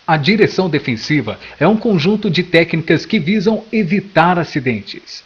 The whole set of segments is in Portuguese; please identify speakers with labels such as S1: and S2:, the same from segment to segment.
S1: A direção defensiva é um conjunto de técnicas que visam evitar acidentes.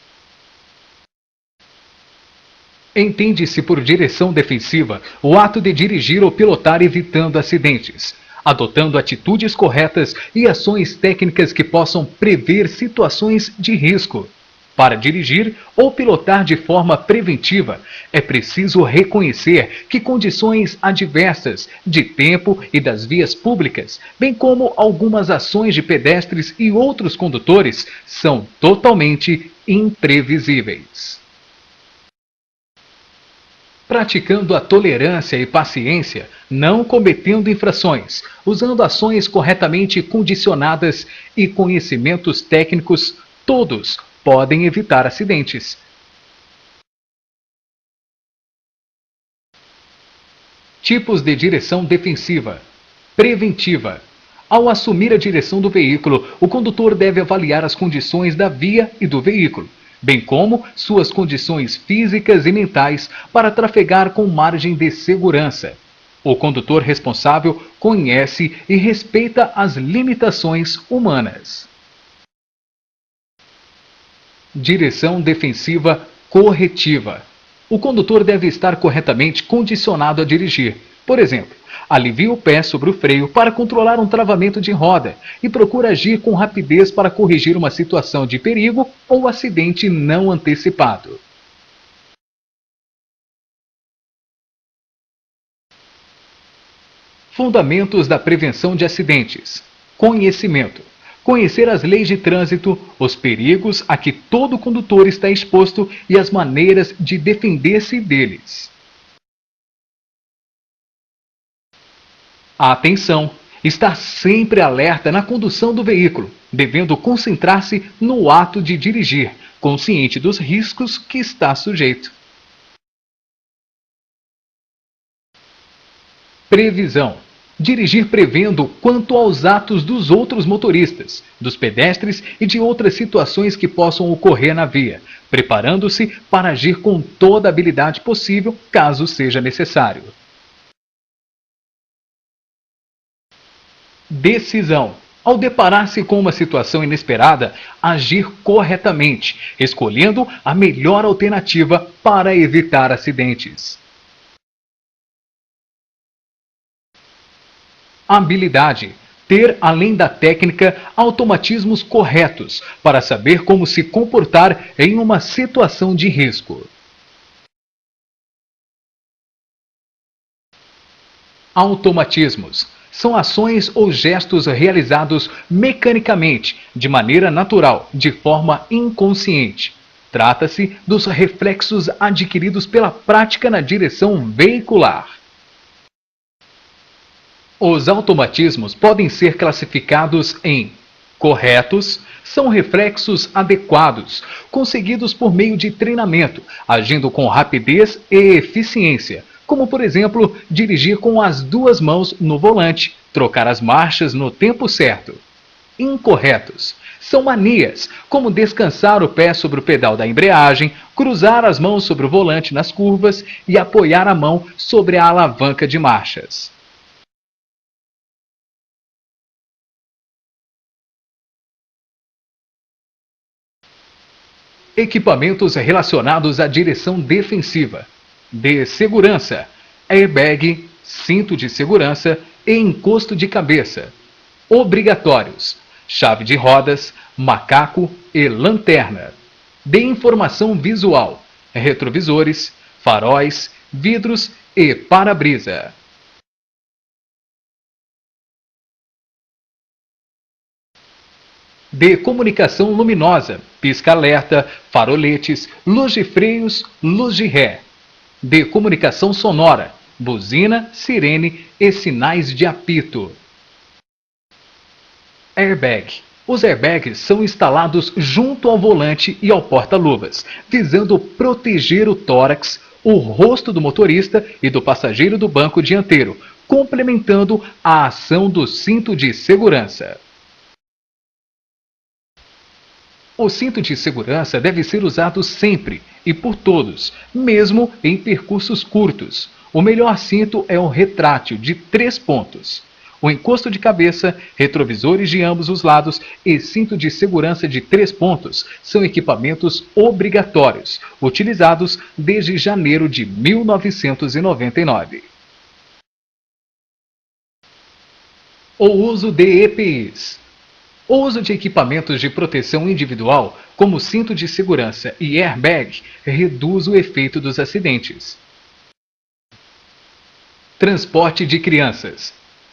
S1: Entende-se por direção defensiva o ato de dirigir ou pilotar evitando acidentes, adotando atitudes corretas e ações técnicas que possam prever situações de risco. Para dirigir ou pilotar de forma preventiva, é preciso reconhecer que condições adversas de tempo e das vias públicas, bem como algumas ações de pedestres e outros condutores, são totalmente imprevisíveis. Praticando a tolerância e paciência, não cometendo infrações, usando ações corretamente condicionadas e conhecimentos técnicos, todos podem evitar acidentes. Tipos de direção defensiva. Preventiva. Ao assumir a direção do veículo, o condutor deve avaliar as condições da via e do veículo, bem como suas condições físicas e mentais para trafegar com margem de segurança. O condutor responsável conhece e respeita as limitações humanas. Direção defensiva corretiva. O condutor deve estar corretamente condicionado a dirigir. Por exemplo, alivia o pé sobre o freio para controlar um travamento de roda e procura agir com rapidez para corrigir uma situação de perigo ou acidente não antecipado. Fundamentos da prevenção de acidentes. Conhecimento. Conhecer as leis de trânsito, os perigos a que todo condutor está exposto e as maneiras de defender-se deles. A atenção. Estar sempre alerta na condução do veículo, devendo concentrar-se no ato de dirigir, consciente dos riscos que está sujeito. Previsão. Dirigir prevendo quanto aos atos dos outros motoristas, dos pedestres e de outras situações que possam ocorrer na via, preparando-se para agir com toda a habilidade possível, caso seja necessário. Decisão. Ao deparar-se com uma situação inesperada, agir corretamente, escolhendo a melhor alternativa para evitar acidentes. Habilidade. Ter, além da técnica, automatismos corretos para saber como se comportar em uma situação de risco. Automatismos. São ações ou gestos realizados mecanicamente, de maneira natural, de forma inconsciente. Trata-se dos reflexos adquiridos pela prática na direção veicular. Os automatismos podem ser classificados em corretos, são reflexos adequados, conseguidos por meio de treinamento, agindo com rapidez e eficiência, como por exemplo, dirigir com as duas mãos no volante, trocar as marchas no tempo certo. Incorretos. São manias, como descansar o pé sobre o pedal da embreagem, cruzar as mãos sobre o volante nas curvas e apoiar a mão sobre a alavanca de marchas. Equipamentos relacionados à direção defensiva. De segurança, airbag, cinto de segurança e encosto de cabeça. Obrigatórios, chave de rodas, macaco e lanterna. De informação visual, retrovisores, faróis, vidros e para-brisa. De comunicação luminosa, pisca-alerta, faroletes, luz de freios, luz de ré. De comunicação sonora, buzina, sirene e sinais de apito. Airbag. Os airbags são instalados junto ao volante e ao porta-luvas, visando proteger o tórax, o rosto do motorista e do passageiro do banco dianteiro, complementando a ação do cinto de segurança. O cinto de segurança deve ser usado sempre e por todos, mesmo em percursos curtos. O melhor cinto é um retrátil de 3 pontos. o encosto de cabeça, retrovisores de ambos os lados e cinto de segurança de 3 pontos são equipamentos obrigatórios, utilizados desde janeiro de 1999. O uso de EPIs. O uso de equipamentos de proteção individual, como cinto de segurança e airbag, reduz o efeito dos acidentes. Transporte de crianças.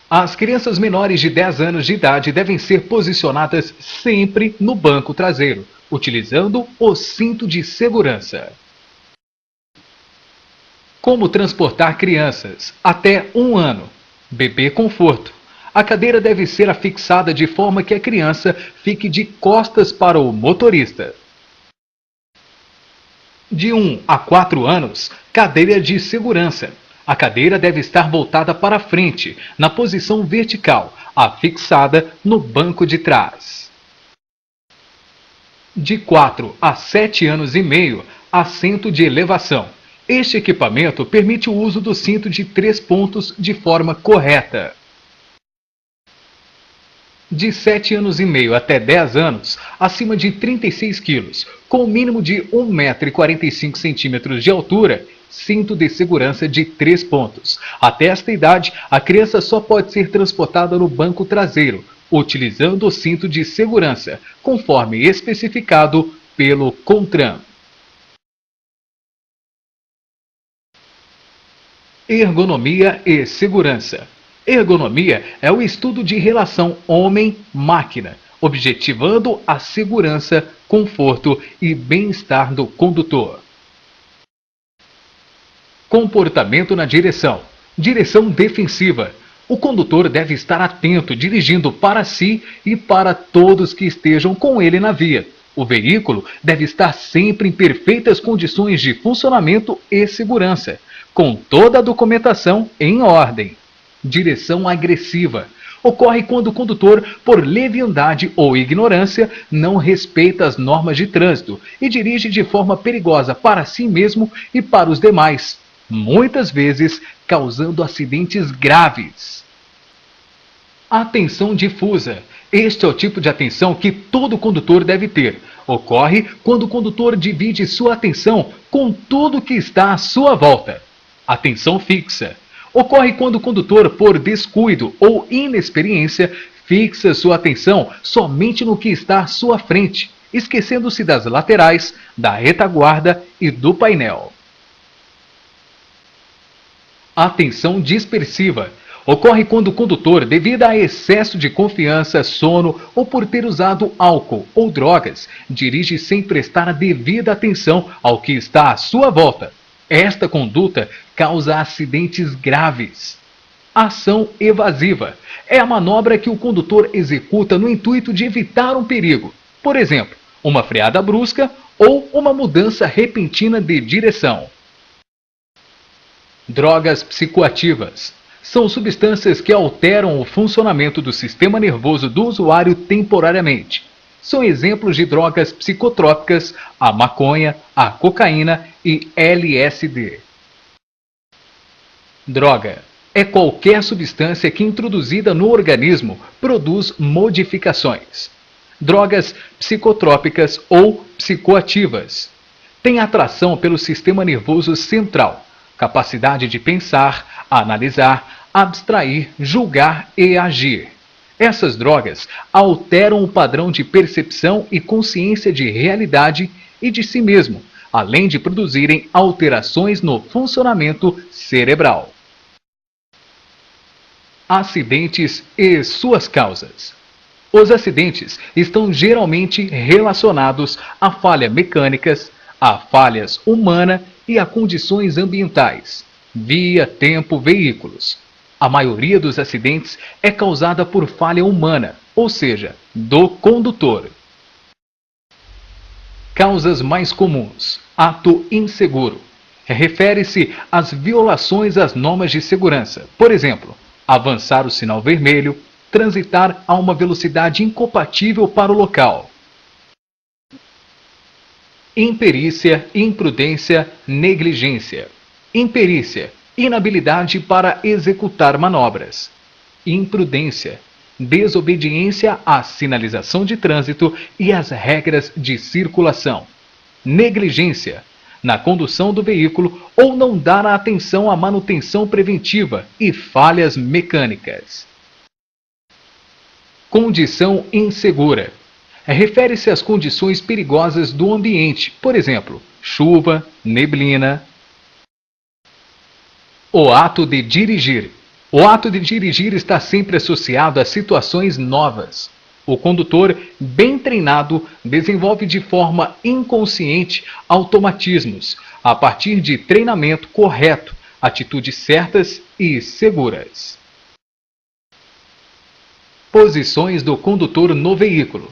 S1: As crianças menores de 10 anos de idade devem ser posicionadas sempre no banco traseiro, utilizando o cinto de segurança. Como transportar crianças até 1 ano? Bebê conforto. A cadeira deve ser afixada de forma que a criança fique de costas para o motorista. De 1 a 4 anos, cadeira de segurança. A cadeira deve estar voltada para frente, na posição vertical, afixada no banco de trás. De 4 a 7 anos e meio, assento de elevação. Este equipamento permite o uso do cinto de 3 pontos de forma correta. De 7 anos e meio até 10 anos, acima de 36 kg, com o mínimo de 1,45 m de altura, cinto de segurança de 3 pontos. Até esta idade, a criança só pode ser transportada no banco traseiro, utilizando o cinto de segurança, conforme especificado pelo CONTRAN. Ergonomia e segurança. Ergonomia é o estudo de relação homem-máquina, objetivando a segurança, conforto e bem-estar do condutor. Comportamento na direção. Direção defensiva. O condutor deve estar atento, dirigindo para si e para todos que estejam com ele na via. O veículo deve estar sempre em perfeitas condições de funcionamento e segurança, com toda a documentação em ordem. Direção agressiva. Ocorre quando o condutor, por leviandade ou ignorância, não respeita as normas de trânsito e dirige de forma perigosa para si mesmo e para os demais, muitas vezes causando acidentes graves. Atenção difusa. Este é o tipo de atenção que todo condutor deve ter. Ocorre quando o condutor divide sua atenção com tudo que está à sua volta. Atenção fixa. Ocorre quando o condutor, por descuido ou inexperiência, fixa sua atenção somente no que está à sua frente, esquecendo-se das laterais, da retaguarda e do painel. Atenção dispersiva. Ocorre quando o condutor, devido a excesso de confiança, sono ou por ter usado álcool ou drogas, dirige sem prestar a devida atenção ao que está à sua volta. Esta conduta causa acidentes graves. Ação evasiva. É a manobra que o condutor executa no intuito de evitar um perigo. Por exemplo, uma freada brusca ou uma mudança repentina de direção. Drogas psicoativas. São substâncias que alteram o funcionamento do sistema nervoso do usuário temporariamente. São exemplos de drogas psicotrópicas a maconha, a cocaína e LSD. Droga é qualquer substância que, introduzida no organismo, produz modificações. Drogas psicotrópicas ou psicoativas têm atração pelo sistema nervoso central, capacidade de pensar, analisar, abstrair, julgar e agir. Essas drogas alteram o padrão de percepção e consciência de realidade e de si mesmo, além de produzirem alterações no funcionamento cerebral. Acidentes e suas causas. Os acidentes estão geralmente relacionados a falhas mecânicas, a falhas humanas e a condições ambientais, via, tempo, veículos. A maioria dos acidentes é causada por falha humana, ou seja, do condutor. Causas mais comuns. Ato inseguro. Refere-se às violações às normas de segurança. Por exemplo, avançar o sinal vermelho, transitar a uma velocidade incompatível para o local. Imperícia, imprudência, negligência. Imperícia. Inabilidade para executar manobras. imprudência, desobediência à sinalização de trânsito e às regras de circulação, negligência na condução do veículo ou não dar atenção à manutenção preventiva e falhas mecânicas. Condição insegura. Refere-se às condições perigosas do ambiente, por exemplo, chuva, neblina. O ato de dirigir. O ato de dirigir está sempre associado a situações novas. O condutor, bem treinado, desenvolve de forma inconsciente automatismos, a partir de treinamento correto, atitudes certas e seguras. Posições do condutor no veículo.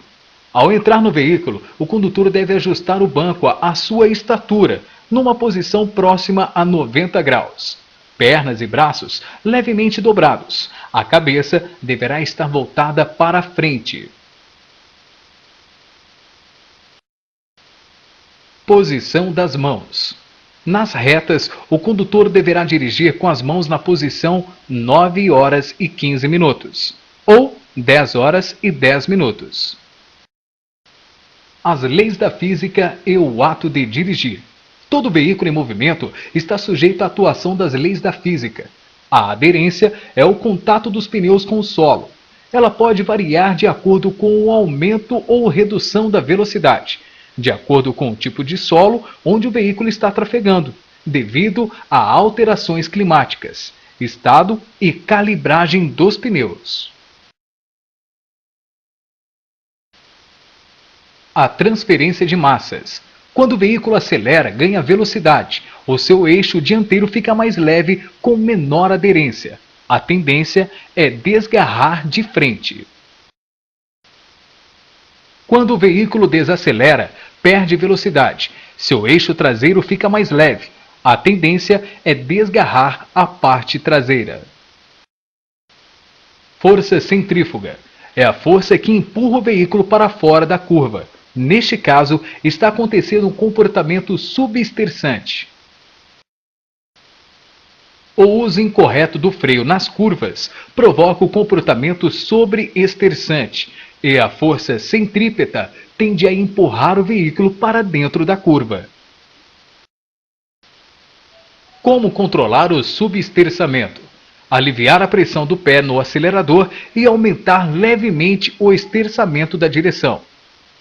S1: Ao entrar no veículo, o condutor deve ajustar o banco à sua estatura, numa posição próxima a 90 graus. Pernas e braços levemente dobrados. A cabeça deverá estar voltada para a frente. Posição das mãos. Nas retas, o condutor deverá dirigir com as mãos na posição 9 horas e 15 minutos, ou 10 horas e 10 minutos. As leis da física e o ato de dirigir. Todo veículo em movimento está sujeito à atuação das leis da física. A aderência é o contato dos pneus com o solo. Ela pode variar de acordo com o aumento ou redução da velocidade, de acordo com o tipo de solo onde o veículo está trafegando, devido a alterações climáticas, estado e calibragem dos pneus. A transferência de massas. Quando o veículo acelera, ganha velocidade. O seu eixo dianteiro fica mais leve com menor aderência. A tendência é desgarrar de frente. Quando o veículo desacelera, perde velocidade. Seu eixo traseiro fica mais leve. A tendência é desgarrar a parte traseira. Força centrífuga. É a força que empurra o veículo para fora da curva. Neste caso, está acontecendo um comportamento subestersante. O uso incorreto do freio nas curvas provoca o comportamento sobreestersante e a força centrípeta tende a empurrar o veículo para dentro da curva. Como controlar o subesterçamento? Aliviar a pressão do pé no acelerador e aumentar levemente o esterçamento da direção.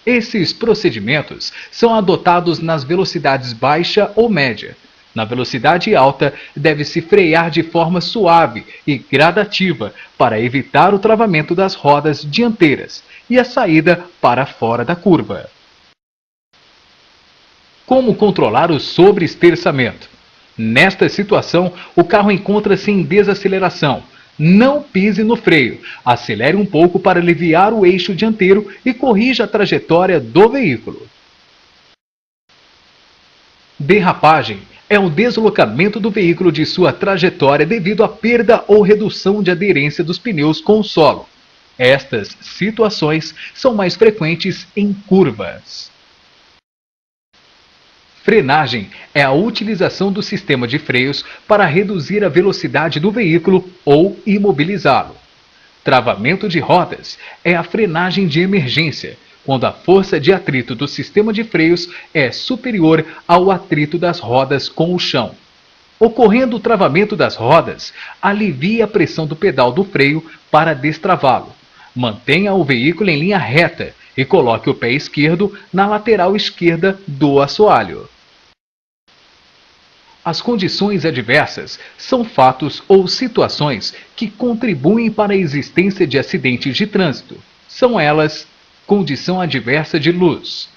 S1: Esses procedimentos são adotados nas velocidades baixa ou média. Na velocidade alta, deve-se frear de forma suave e gradativa para evitar o travamento das rodas dianteiras e a saída para fora da curva. Como controlar o sobreesterçamento? Nesta situação, o carro encontra-se em desaceleração. Não pise no freio. Acelere um pouco para aliviar o eixo dianteiro e corrija a trajetória do veículo. Derrapagem é o deslocamento do veículo de sua trajetória devido à perda ou redução de aderência dos pneus com o solo. Estas situações são mais frequentes em curvas. Frenagem é a utilização do sistema de freios para reduzir a velocidade do veículo ou imobilizá-lo. Travamento de rodas é a frenagem de emergência, quando a força de atrito do sistema de freios é superior ao atrito das rodas com o chão. Ocorrendo o travamento das rodas, alivie a pressão do pedal do freio para destravá-lo. Mantenha o veículo em linha reta e coloque o pé esquerdo na lateral esquerda do assoalho. As condições adversas são fatos ou situações que contribuem para a existência de acidentes de trânsito. São elas: condição adversa de luz,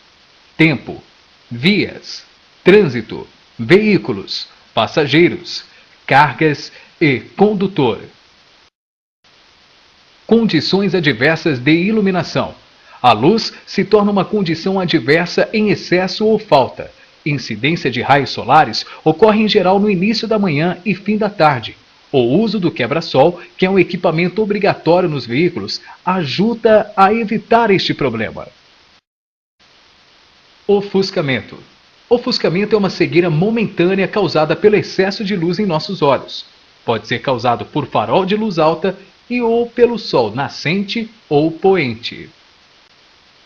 S1: tempo, vias, trânsito, veículos, passageiros, cargas e condutor. Condições adversas de iluminação. A luz se torna uma condição adversa em excesso ou falta. Incidência de raios solares ocorre em geral no início da manhã e fim da tarde. O uso do quebra-sol, que é um equipamento obrigatório nos veículos, ajuda a evitar este problema. Ofuscamento. Ofuscamento é uma cegueira momentânea causada pelo excesso de luz em nossos olhos. Pode ser causado por farol de luz alta, e ou pelo sol nascente ou poente.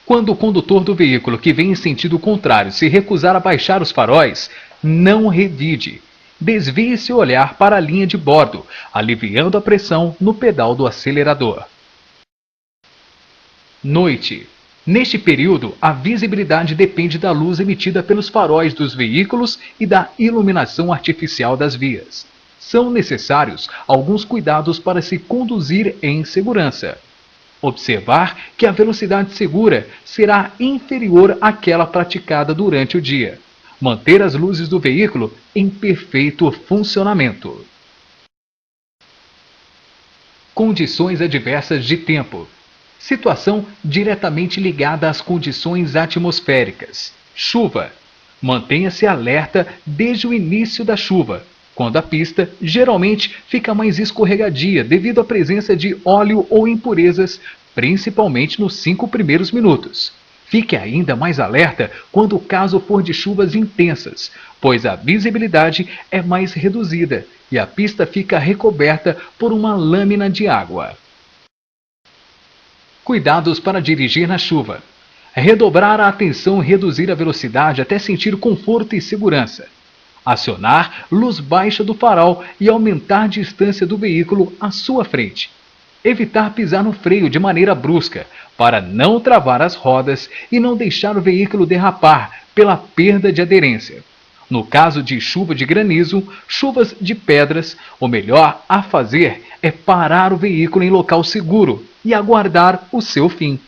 S1: Quando o condutor do veículo que vem em sentido contrário se recusar a baixar os faróis, não revide. Desvie seu olhar para a linha de bordo, aliviando a pressão no pedal do acelerador. Noite. Neste período, a visibilidade depende da luz emitida pelos faróis dos veículos e da iluminação artificial das vias. São necessários alguns cuidados para se conduzir em segurança. Observar que a velocidade segura será inferior àquela praticada durante o dia. Manter as luzes do veículo em perfeito funcionamento. Condições adversas de tempo. Situação diretamente ligada às condições atmosféricas. Chuva. Mantenha-se alerta desde o início da chuva, quando a pista geralmente fica mais escorregadia devido à presença de óleo ou impurezas, principalmente nos 5 primeiros minutos. Fique ainda mais alerta quando o caso for de chuvas intensas, pois a visibilidade é mais reduzida e a pista fica recoberta por uma lâmina de água. Cuidados para dirigir na chuva. Redobrar a atenção e reduzir a velocidade até sentir conforto e segurança. Acionar luz baixa do farol e aumentar a distância do veículo à sua frente. Evitar pisar no freio de maneira brusca, para não travar as rodas e não deixar o veículo derrapar pela perda de aderência. No caso de chuva de granizo, chuvas de pedras, o melhor a fazer é parar o veículo em local seguro e aguardar o seu fim.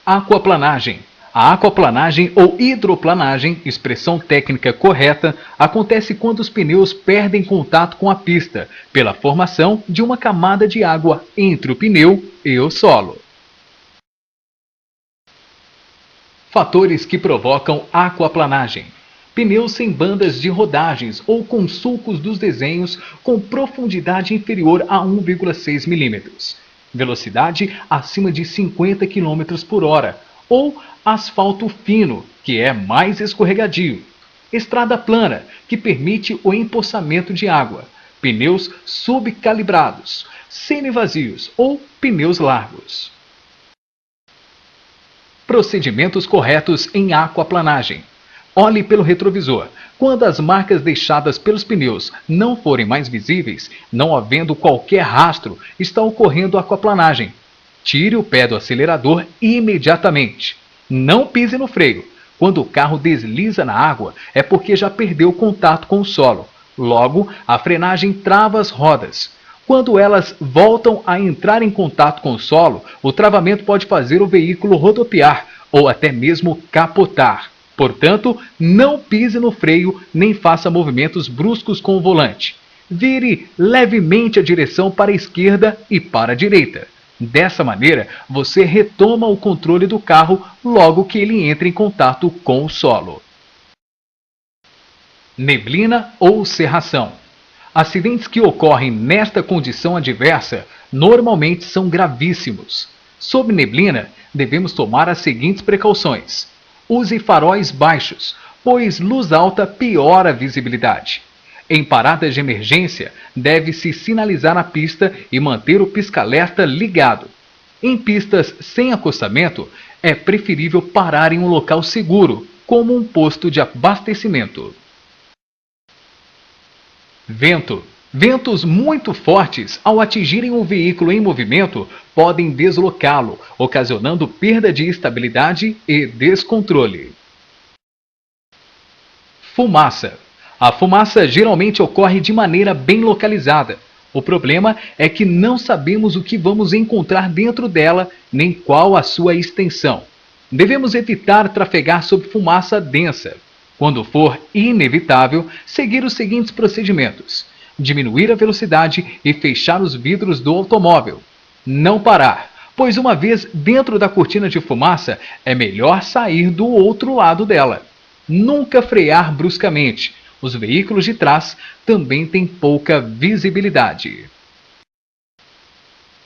S1: Aquaplanagem. A aquaplanagem ou hidroplanagem, expressão técnica correta, acontece quando os pneus perdem contato com a pista, pela formação de uma camada de água entre o pneu e o solo. Fatores que provocam aquaplanagem. Pneus sem bandas de rodagens ou com sulcos dos desenhos com profundidade inferior a 1,6 mm. Velocidade acima de 50 km por hora. Ou asfalto fino, que é mais escorregadio. Estrada plana, que permite o empoçamento de água. Pneus subcalibrados, semivazios ou pneus largos. Procedimentos corretos em aquaplanagem. Olhe pelo retrovisor. Quando as marcas deixadas pelos pneus não forem mais visíveis, não havendo qualquer rastro, está ocorrendo aquaplanagem. Tire o pé do acelerador imediatamente. Não pise no freio. Quando o carro desliza na água, é porque já perdeu contato com o solo. Logo, a frenagem trava as rodas. Quando elas voltam a entrar em contato com o solo, o travamento pode fazer o veículo rodopiar ou até mesmo capotar. Portanto, não pise no freio nem faça movimentos bruscos com o volante. Vire levemente a direção para a esquerda e para a direita. Dessa maneira, você retoma o controle do carro logo que ele entra em contato com o solo. Neblina ou cerração. Acidentes que ocorrem nesta condição adversa normalmente são gravíssimos. Sob neblina, devemos tomar as seguintes precauções. Use faróis baixos, pois luz alta piora a visibilidade. Em paradas de emergência, deve-se sinalizar a pista e manter o pisca-alerta ligado. Em pistas sem acostamento, é preferível parar em um local seguro, como um posto de abastecimento. Vento. Ventos muito fortes, ao atingirem o veículo em movimento, podem deslocá-lo, ocasionando perda de estabilidade e descontrole. Fumaça. A fumaça geralmente ocorre de maneira bem localizada. O problema é que não sabemos o que vamos encontrar dentro dela, nem qual a sua extensão. Devemos evitar trafegar sob fumaça densa. Quando for inevitável, seguir os seguintes procedimentos. Diminuir a velocidade e fechar os vidros do automóvel. Não parar, pois uma vez dentro da cortina de fumaça, é melhor sair do outro lado dela. Nunca frear bruscamente. Os veículos de trás também têm pouca visibilidade.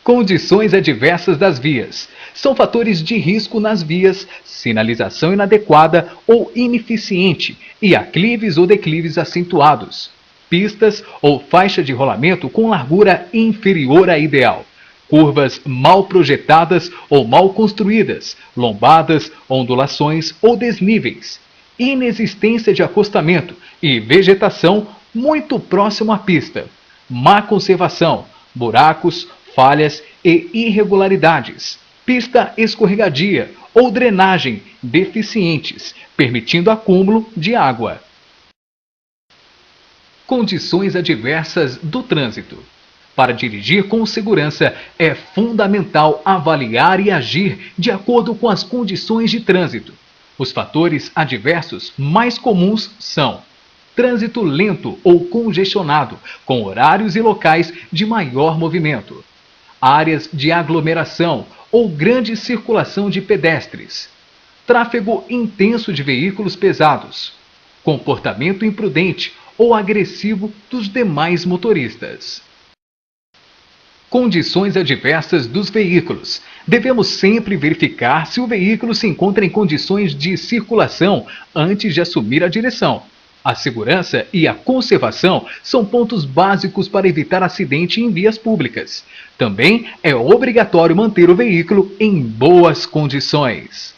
S1: Condições adversas das vias. São fatores de risco nas vias, sinalização inadequada ou ineficiente e aclives ou declives acentuados. pistas ou faixa de rolamento com largura inferior à ideal, curvas mal projetadas ou mal construídas, lombadas, ondulações ou desníveis, inexistência de acostamento e vegetação muito próximo à pista, má conservação, buracos, falhas e irregularidades, pista escorregadia ou drenagem deficientes, permitindo acúmulo de água. Condições adversas do trânsito. Para dirigir com segurança, é fundamental avaliar e agir de acordo com as condições de trânsito. Os fatores adversos mais comuns são trânsito lento ou congestionado, com horários e locais de maior movimento, áreas de aglomeração ou grande circulação de pedestres, tráfego intenso de veículos pesados, comportamento imprudente ou agressivo dos demais motoristas. Condições adversas dos veículos. Devemos sempre verificar se o veículo se encontra em condições de circulação antes de assumir a direção. A segurança e a conservação são pontos básicos para evitar acidente em vias públicas. Também é obrigatório manter o veículo em boas condições.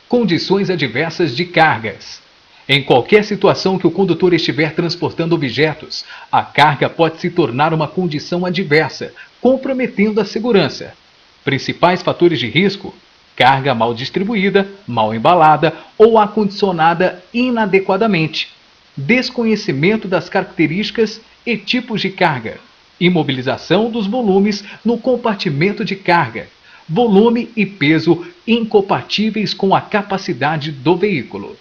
S1: Condições adversas de cargas. Em qualquer situação que o condutor estiver transportando objetos, a carga pode se tornar uma condição adversa, comprometendo a segurança. Principais fatores de risco: carga mal distribuída, mal embalada ou acondicionada inadequadamente, desconhecimento das características e tipos de carga, imobilização dos volumes no compartimento de carga, volume e peso incompatíveis com a capacidade do veículo.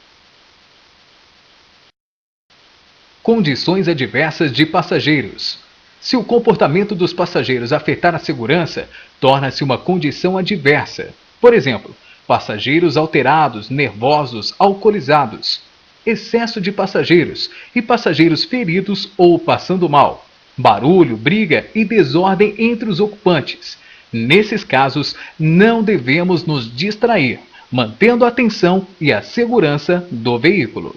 S1: Condições adversas de passageiros. Se o comportamento dos passageiros afetar a segurança, torna-se uma condição adversa. Por exemplo, passageiros alterados, nervosos, alcoolizados, excesso de passageiros e passageiros feridos ou passando mal, barulho, briga e desordem entre os ocupantes. Nesses casos, não devemos nos distrair, mantendo a atenção e a segurança do veículo.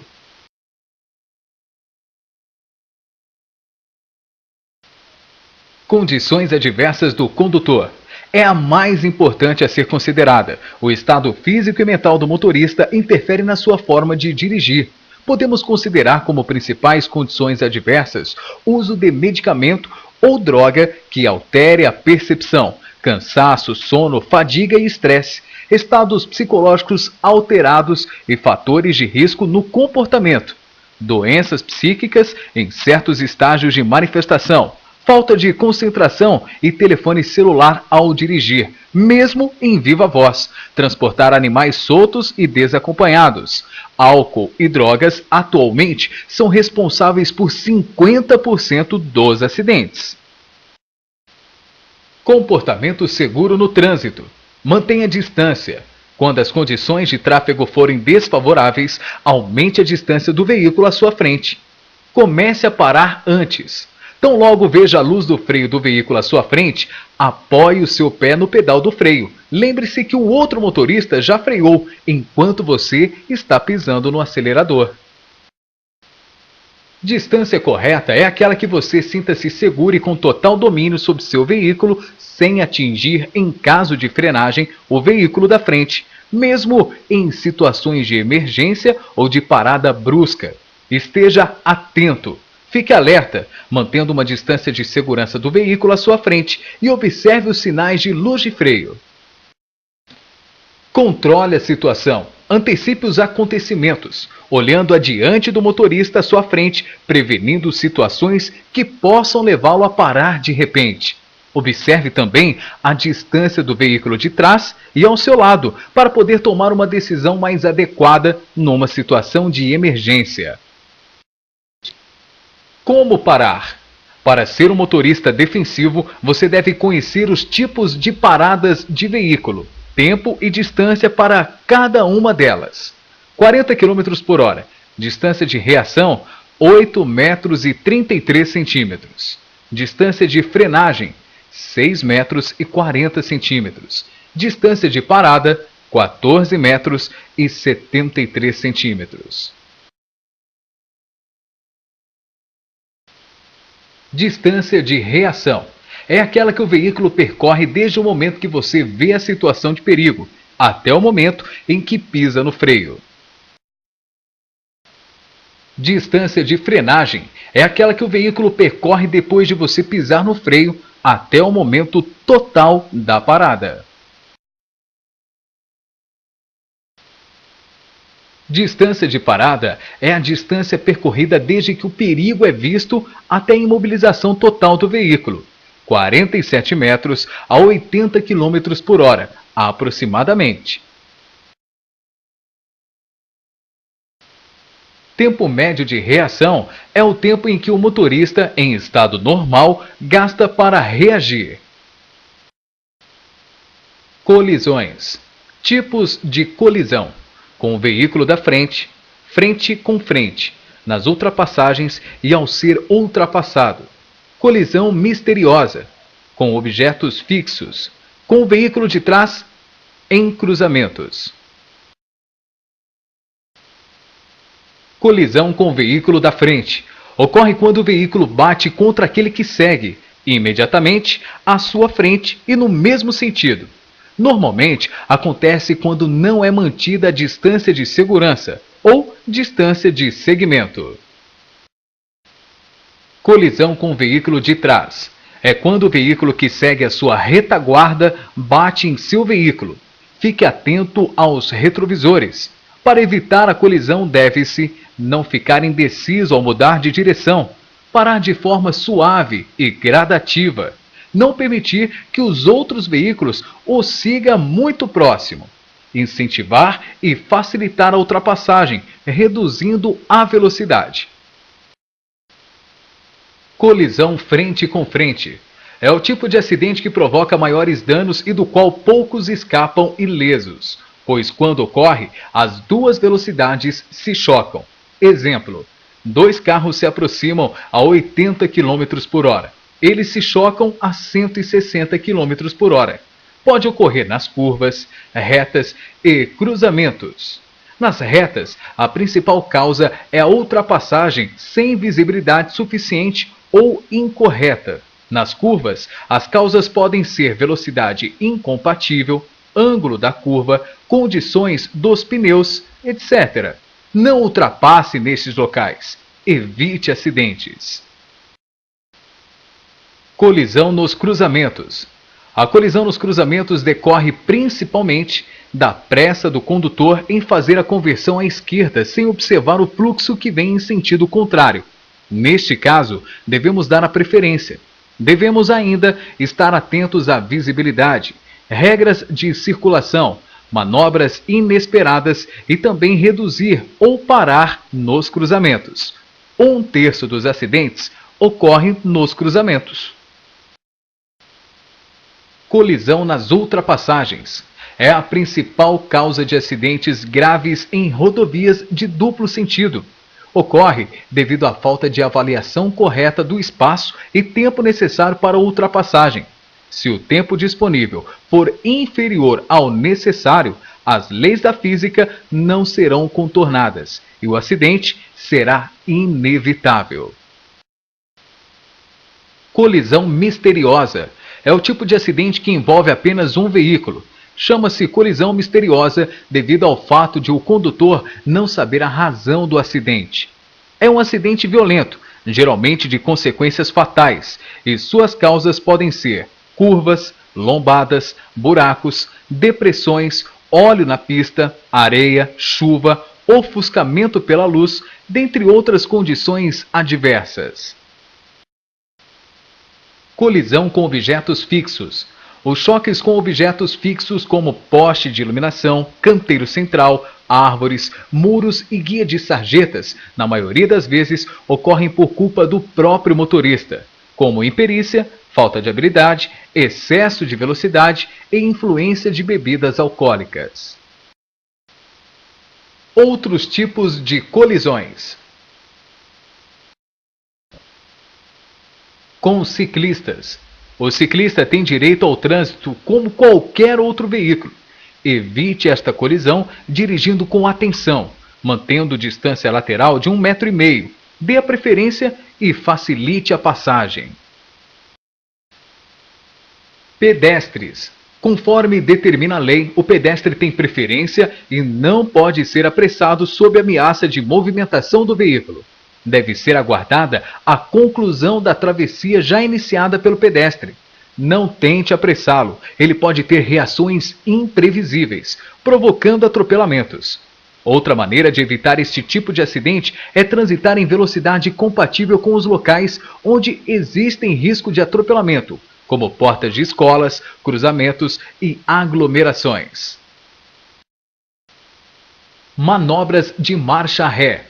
S1: Condições adversas do condutor. É a mais importante a ser considerada. O estado físico e mental do motorista interfere na sua forma de dirigir. Podemos considerar como principais condições adversas o uso de medicamento ou droga que altere a percepção, cansaço, sono, fadiga e estresse, estados psicológicos alterados e fatores de risco no comportamento, doenças psíquicas em certos estágios de manifestação, falta de concentração e telefone celular ao dirigir, mesmo em viva voz, transportar animais soltos e desacompanhados. Álcool e drogas atualmente são responsáveis por 50% dos acidentes. Comportamento seguro no trânsito. Mantenha distância. Quando as condições de tráfego forem desfavoráveis, aumente a distância do veículo à sua frente. Comece a parar antes. Tão logo veja a luz do freio do veículo à sua frente, apoie o seu pé no pedal do freio. Lembre-se que o outro motorista já freou, enquanto você está pisando no acelerador. Distância correta é aquela que você sinta-se seguro e com total domínio sobre seu veículo, sem atingir, em caso de frenagem, o veículo da frente, mesmo em situações de emergência ou de parada brusca. Esteja atento. Fique alerta, mantendo uma distância de segurança do veículo à sua frente e observe os sinais de luz de freio. Controle a situação. Antecipe os acontecimentos, olhando adiante do motorista à sua frente, prevenindo situações que possam levá-lo a parar de repente. Observe também a distância do veículo de trás e ao seu lado, para poder tomar uma decisão mais adequada numa situação de emergência. Como parar? Para ser um motorista defensivo, você deve conhecer os tipos de paradas de veículo, tempo e distância para cada uma delas. 40 km por hora. Distância de reação, 8 metros e 33 centímetros. Distância de frenagem, 6 metros e 40 centímetros. Distância de parada, 14 metros e 73 centímetros. Distância de reação é aquela que o veículo percorre desde o momento que você vê a situação de perigo até o momento em que pisa no freio. Distância de frenagem é aquela que o veículo percorre depois de você pisar no freio até o momento total da parada. Distância de parada é a distância percorrida desde que o perigo é visto até a imobilização total do veículo, 47 metros a 80 km por hora, aproximadamente. Tempo médio de reação é o tempo em que o motorista, em estado normal, gasta para reagir. Colisões. Tipos de colisão: com o veículo da frente, frente com frente, nas ultrapassagens e ao ser ultrapassado. Colisão misteriosa, com objetos fixos, com o veículo de trás, em cruzamentos. Colisão com o veículo da frente. Ocorre quando o veículo bate contra aquele que segue, imediatamente à sua frente e no mesmo sentido. Normalmente, acontece quando não é mantida a distância de segurança ou distância de segmento. Colisão com o veículo de trás. É quando o veículo que segue a sua retaguarda bate em seu veículo. Fique atento aos retrovisores. Para evitar a colisão, deve-se não ficar indeciso ao mudar de direção, parar de forma suave e gradativa, não permitir que os outros veículos o sigam muito próximo, incentivar e facilitar a ultrapassagem, reduzindo a velocidade. Colisão frente com frente. É o tipo de acidente que provoca maiores danos e do qual poucos escapam ilesos, pois quando ocorre, as duas velocidades se chocam. Exemplo: dois carros se aproximam a 80 km por hora. Eles se chocam a 160 km por hora. Pode ocorrer nas curvas, retas e cruzamentos. Nas retas, a principal causa é a ultrapassagem sem visibilidade suficiente ou incorreta. Nas curvas, as causas podem ser velocidade incompatível, ângulo da curva, condições dos pneus, etc. Não ultrapasse nestes locais. Evite acidentes. Colisão nos cruzamentos. A colisão nos cruzamentos decorre principalmente da pressa do condutor em fazer a conversão à esquerda sem observar o fluxo que vem em sentido contrário. Neste caso, devemos dar a preferência. Devemos ainda estar atentos à visibilidade, regras de circulação, manobras inesperadas e também reduzir ou parar nos cruzamentos. 1/3 dos acidentes ocorrem nos cruzamentos. Colisão nas ultrapassagens. É a principal causa de acidentes graves em rodovias de duplo sentido. Ocorre devido à falta de avaliação correta do espaço e tempo necessário para a ultrapassagem. Se o tempo disponível for inferior ao necessário, as leis da física não serão contornadas e o acidente será inevitável. Colisão misteriosa. É o tipo de acidente que envolve apenas um veículo. Chama-se colisão misteriosa devido ao fato de o condutor não saber a razão do acidente. É um acidente violento, geralmente de consequências fatais, e suas causas podem ser curvas, lombadas, buracos, depressões, óleo na pista, areia, chuva, ofuscamento pela luz, dentre outras condições adversas. Colisão com objetos fixos. Os choques com objetos fixos como poste de iluminação, canteiro central, árvores, muros e guia de sarjetas, na maioria das vezes, ocorrem por culpa do próprio motorista, como imperícia, falta de habilidade, excesso de velocidade e influência de bebidas alcoólicas. Outros tipos de colisões. Com ciclistas. O ciclista tem direito ao trânsito como qualquer outro veículo. Evite esta colisão dirigindo com atenção, mantendo distância lateral de 1,5 m, Dê a preferência e facilite a passagem. Pedestres. Conforme determina a lei, o pedestre tem preferência e não pode ser apressado sob ameaça de movimentação do veículo. Deve ser aguardada a conclusão da travessia já iniciada pelo pedestre. Não tente apressá-lo, ele pode ter reações imprevisíveis, provocando atropelamentos. Outra maneira de evitar este tipo de acidente é transitar em velocidade compatível com os locais onde existem risco de atropelamento, como portas de escolas, cruzamentos e aglomerações. Manobras de marcha ré.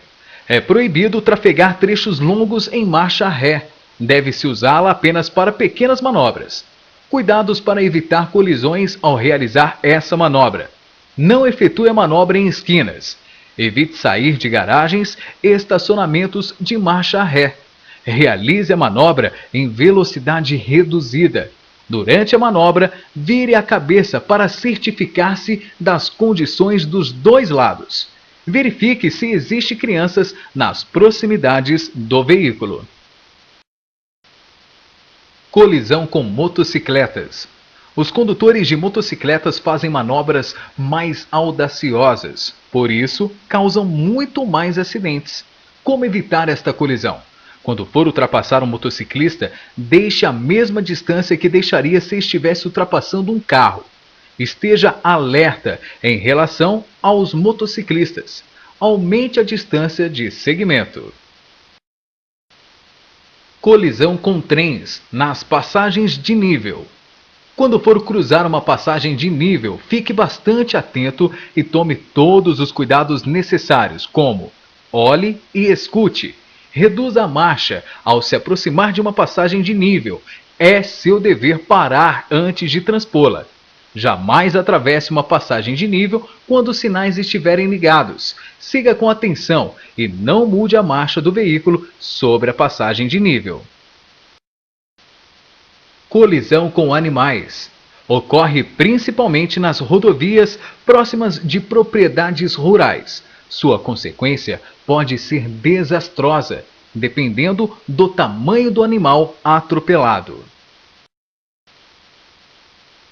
S1: É proibido trafegar trechos longos em marcha ré. Deve-se usá-la apenas para pequenas manobras. Cuidados para evitar colisões ao realizar essa manobra. Não efetue a manobra em esquinas. Evite sair de garagens e estacionamentos de marcha ré. Realize a manobra em velocidade reduzida. Durante a manobra, vire a cabeça para certificar-se das condições dos dois lados. Verifique se existem crianças nas proximidades do veículo. Colisão com motocicletas. Os condutores de motocicletas fazem manobras mais audaciosas, por isso causam muito mais acidentes. Como evitar esta colisão? Quando for ultrapassar um motociclista, deixe a mesma distância que deixaria se estivesse ultrapassando um carro. Esteja alerta em relação aos motociclistas. Aumente a distância de segmento. Colisão com trens nas passagens de nível. Quando for cruzar uma passagem de nível, fique bastante atento e tome todos os cuidados necessários, como olhe e escute. Reduza a marcha ao se aproximar de uma passagem de nível. É seu dever parar antes de transpô-la. Jamais atravesse uma passagem de nível quando os sinais estiverem ligados. Siga com atenção e não mude a marcha do veículo sobre a passagem de nível. Colisão com animais. Ocorre principalmente nas rodovias próximas de propriedades rurais. Sua consequência pode ser desastrosa, dependendo do tamanho do animal atropelado.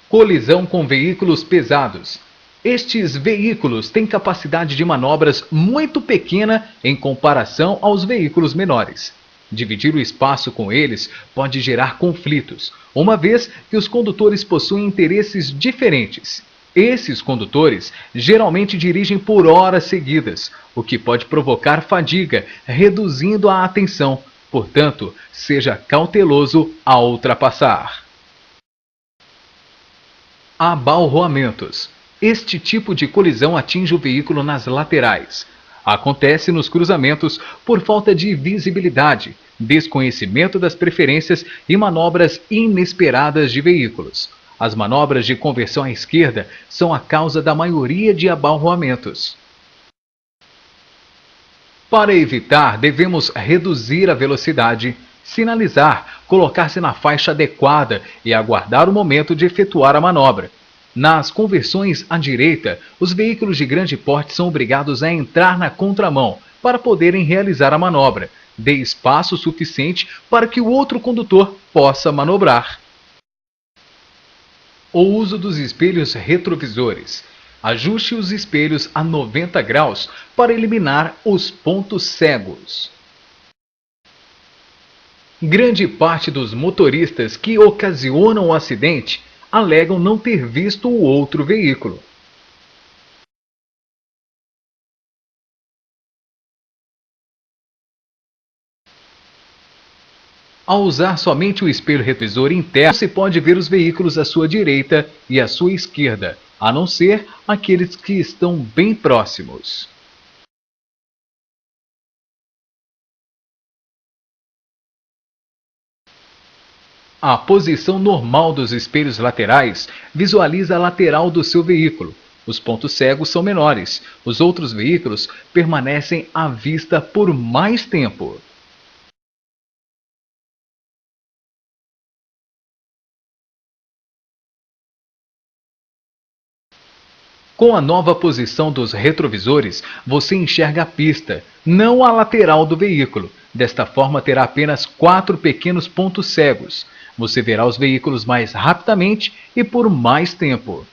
S1: Colisão com veículos pesados. Estes veículos têm capacidade de manobras muito pequena em comparação aos veículos menores. Dividir o espaço com eles pode gerar conflitos, uma vez que os condutores possuem interesses diferentes. Esses condutores geralmente dirigem por horas seguidas, o que pode provocar fadiga, reduzindo a atenção. Portanto, seja cauteloso ao ultrapassar. Abalroamentos. Este tipo de colisão atinge o veículo nas laterais. Acontece nos cruzamentos por falta de visibilidade, desconhecimento das preferências e manobras inesperadas de veículos. As manobras de conversão à esquerda são a causa da maioria de abalroamentos. Para evitar, devemos reduzir a velocidade, sinalizar, colocar-se na faixa adequada e aguardar o momento de efetuar a manobra. Nas conversões à direita, os veículos de grande porte são obrigados a entrar na contramão para poderem realizar a manobra. Dê espaço suficiente para que o outro condutor possa manobrar. O uso dos espelhos retrovisores. Ajuste os espelhos a 90 graus para eliminar os pontos cegos. Grande parte dos motoristas que ocasionam o acidente alegam não ter visto o outro veículo. Ao usar somente o espelho retrovisor interno, se pode ver os veículos à sua direita e à sua esquerda, a não ser aqueles que estão bem próximos. A posição normal dos espelhos laterais visualiza a lateral do seu veículo. Os pontos cegos são menores. Os outros veículos permanecem à vista por mais tempo. Com a nova posição dos retrovisores, você enxerga a pista, não a lateral do veículo. Desta forma, terá apenas 4 pequenos pontos cegos. Você verá os veículos mais rapidamente e por mais tempo.